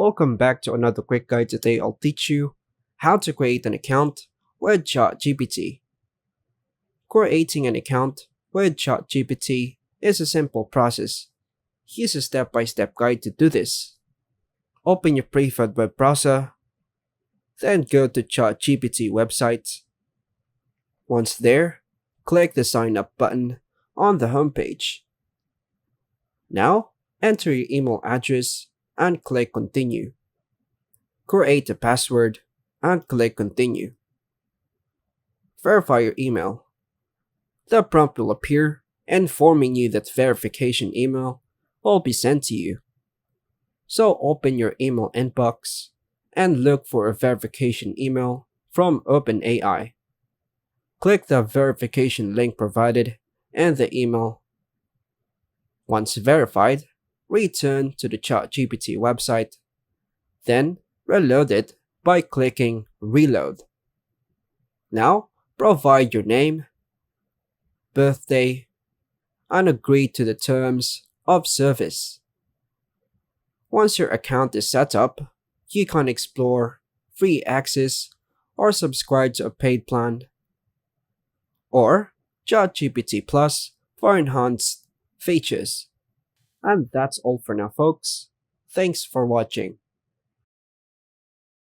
Welcome back to another quick guide. Today I'll teach you how to create an account with ChatGPT. Creating an account with ChatGPT is a simple process. Here's a step-by-step guide to do this. Open your preferred web browser, then go to ChatGPT website. Once there, click the sign up button on the homepage. Now, enter your email address and click continue. Create a password and click continue. Verify your email. The prompt will appear informing you that verification email will be sent to you. So open your email inbox and look for a verification email from OpenAI. Click the verification link provided in the email. Once verified, return to the ChatGPT website, then reload it by clicking Reload. Now, provide your name, birthday, and agree to the terms of service. Once your account is set up, you can explore free access or subscribe to a paid plan, or ChatGPT Plus for enhanced features. And that's all for now, folks. Thanks for watching.